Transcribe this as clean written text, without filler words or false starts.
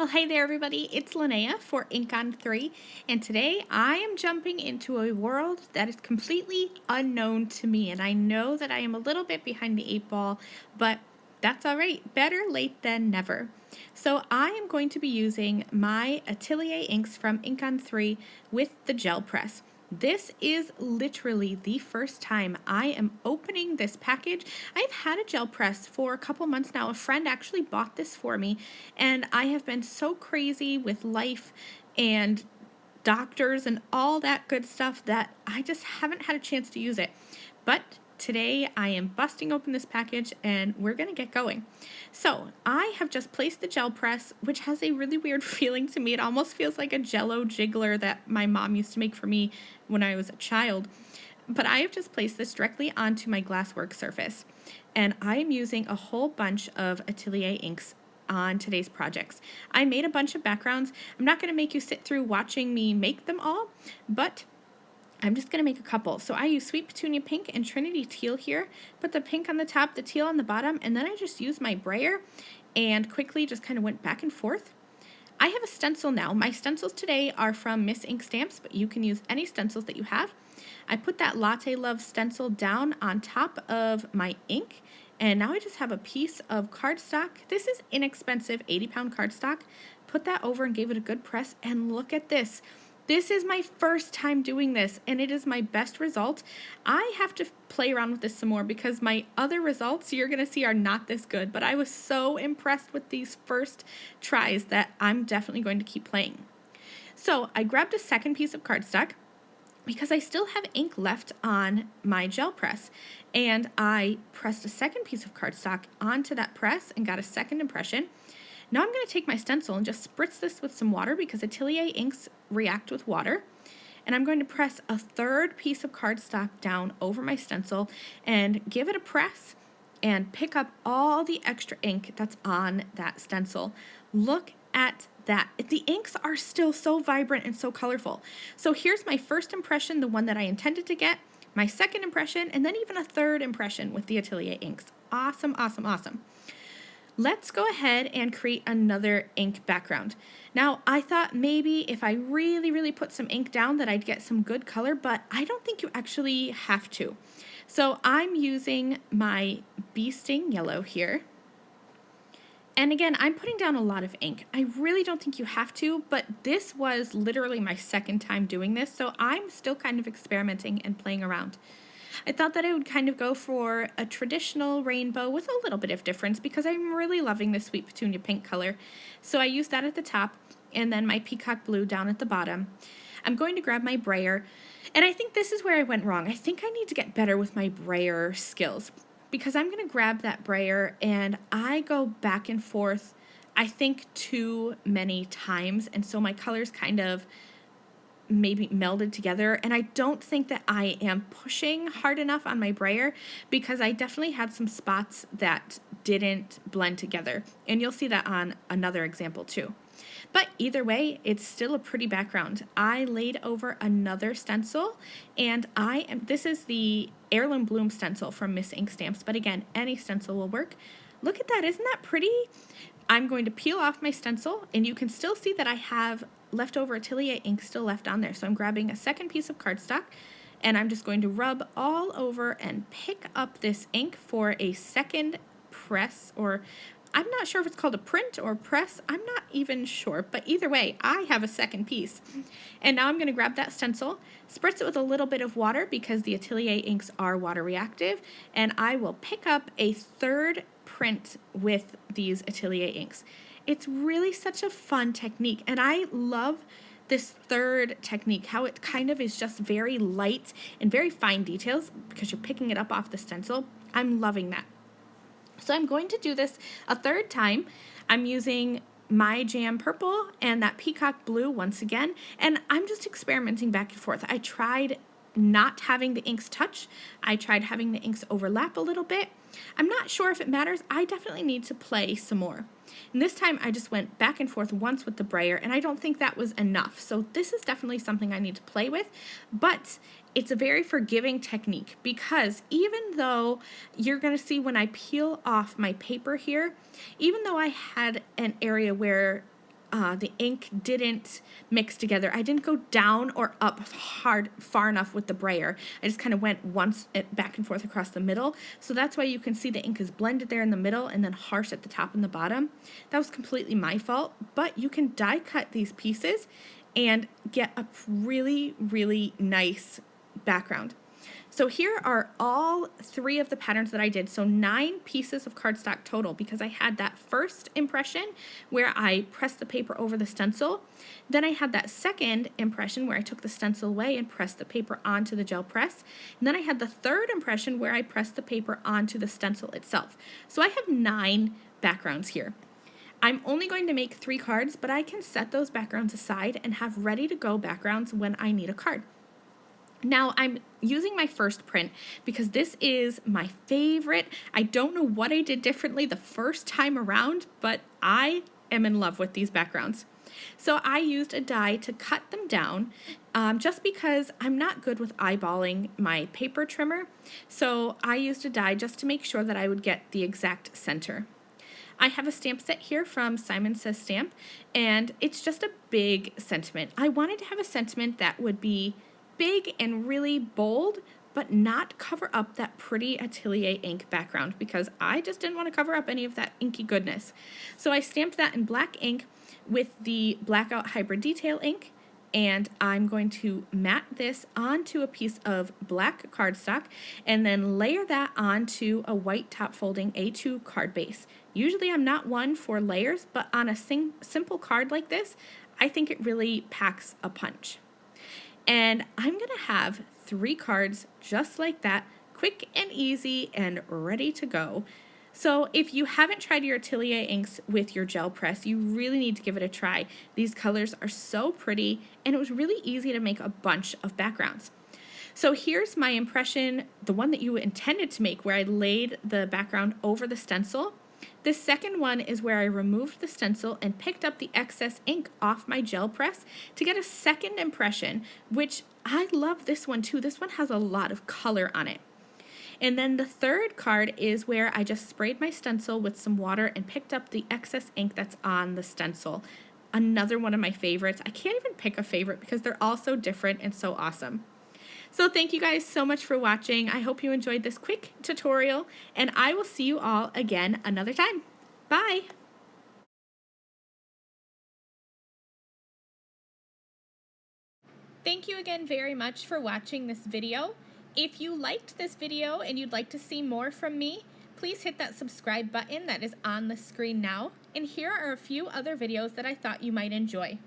Well, hey there, everybody. It's Lynnea for InkOn3, and today I am jumping into a world that is completely unknown to me. And I know that I am a little bit behind the eight ball, but that's all right. Better late than never. So, I am going to be using my Atelier Inks from InkOn3 with the gel press. This is literally the first time I am opening this package. I've had a gel press for a couple months now. A friend actually bought this for me, and I have been so crazy with life and doctors and all that good stuff that I just haven't had a chance to use it. But today I am busting open this package and we're going to get going. So I have just placed the gel press, which has a really weird feeling to me. It almost feels like a Jello jiggler that my mom used to make for me when I was a child. But I have just placed this directly onto my glasswork surface. And I am using a whole bunch of Atelier inks on today's projects. I made a bunch of backgrounds. I'm not going to make you sit through watching me make them all, but I'm just going to make a couple. So I use Sweet Petunia Pink and Trinity Teal here. Put the pink on the top, the teal on the bottom, and then I just used my brayer and quickly just kind of went back and forth. I have a stencil now. My stencils today are from Miss Ink Stamps, but you can use any stencils that you have. I put that Latte Love stencil down on top of my ink, and now I just have a piece of cardstock. This is inexpensive, 80-pound cardstock. Put that over and gave it a good press, and look at this. This is my first time doing this, and it is my best result. I have to play around with this some more because my other results you're going to see are not this good, but I was so impressed with these first tries that I'm definitely going to keep playing. So I grabbed a second piece of cardstock because I still have ink left on my gel press, and I pressed a second piece of cardstock onto that press and got a second impression. Now I'm going to take my stencil and just spritz this with some water because Atelier inks react with water. And I'm going to press a third piece of cardstock down over my stencil and give it a press and pick up all the extra ink that's on that stencil. Look at that. The inks are still so vibrant and so colorful. So here's my first impression, the one that I intended to get, my second impression, and then even a third impression with the Atelier inks. Awesome, awesome, awesome. Let's go ahead and create another ink background. Now, I thought maybe if I really put some ink down that I'd get some good color, but I don't think you actually have to. So I'm using my Bee Sting Yellow here. And again, I'm putting down a lot of ink. I really don't think you have to, but this was literally my second time doing this, so I'm still kind of experimenting and playing around. I thought that I would kind of go for a traditional rainbow with a little bit of difference because I'm really loving this Sweet Petunia Pink color. So I used that at the top and then my Peacock Blue down at the bottom. I'm going to grab my brayer, and I think this is where I went wrong. I think I need to get better with my brayer skills because I'm going to grab that brayer and I go back and forth, I think, too many times, and so my colors kind of maybe melded together, and I don't think that I am pushing hard enough on my brayer because I definitely had some spots that didn't blend together, and you'll see that on another example too. But either way, it's still a pretty background. I laid over another stencil, and this is the Heirloom Bloom stencil from Miss Ink Stamps, but again, any stencil will work. Look at that, isn't that pretty? I'm going to peel off my stencil, and you can still see that I have leftover Atelier ink still left on there. So I'm grabbing a second piece of cardstock, and I'm just going to rub all over and pick up this ink for a second press, or I'm not sure if it's called a print or press. I'm not even sure, but either way, I have a second piece. And now I'm going to grab that stencil, spritz it with a little bit of water because the Atelier inks are water reactive, and I will pick up a third print with these Atelier inks. It's really such a fun technique, and I love this third technique, how it kind of is just very light and very fine details because you're picking it up off the stencil. I'm loving that. So I'm going to do this a third time. I'm using my Jam Purple and that Peacock Blue once again, and I'm just experimenting back and forth. I tried not having the inks touch. I tried having the inks overlap a little bit. I'm not sure if it matters. I definitely need to play some more. And this time I just went back and forth once with the brayer, and I don't think that was enough. So this is definitely something I need to play with, but it's a very forgiving technique because even though you're going to see when I peel off my paper here, even though I had an area where the ink didn't mix together. I didn't go down or up far enough with the brayer. I just kind of went once back and forth across the middle. So that's why you can see the ink is blended there in the middle and then harsh at the top and the bottom. That was completely my fault, but you can die cut these pieces and get a really, really nice background. So here are all 3 of the patterns that I did. So 9 pieces of cardstock total, because I had that first impression where I pressed the paper over the stencil. Then I had that second impression where I took the stencil away and pressed the paper onto the gel press. And then I had the third impression where I pressed the paper onto the stencil itself. So I have 9 backgrounds here. I'm only going to make 3 cards, but I can set those backgrounds aside and have ready to go backgrounds when I need a card. Now I'm using my first print because this is my favorite. I don't know what I did differently the first time around, but I am in love with these backgrounds. So I used a die to cut them down just because I'm not good with eyeballing my paper trimmer. So I used a die just to make sure that I would get the exact center. I have a stamp set here from Simon Says Stamp, and it's just a big sentiment. I wanted to have a sentiment that would be big and really bold, but not cover up that pretty Atelier ink background because I just didn't want to cover up any of that inky goodness. So I stamped that in black ink with the Blackout Hybrid Detail ink, and I'm going to mat this onto a piece of black cardstock and then layer that onto a white top folding A2 card base. Usually I'm not one for layers, but on a simple card like this, I think it really packs a punch. And I'm going to have 3 cards just like that, quick and easy and ready to go. So if you haven't tried your Atelier inks with your gel press, you really need to give it a try. These colors are so pretty, and it was really easy to make a bunch of backgrounds. So here's my impression, the one that you intended to make, where I laid the background over the stencil. The second one is where I removed the stencil and picked up the excess ink off my gel press to get a second impression, which I love this one too. This one has a lot of color on it. And then the third card is where I just sprayed my stencil with some water and picked up the excess ink that's on the stencil. Another one of my favorites. I can't even pick a favorite because they're all so different and so awesome. So thank you guys so much for watching. I hope you enjoyed this quick tutorial, and I will see you all again another time. Bye! Thank you again very much for watching this video. If you liked this video and you'd like to see more from me, please hit that subscribe button that is on the screen now. And here are a few other videos that I thought you might enjoy.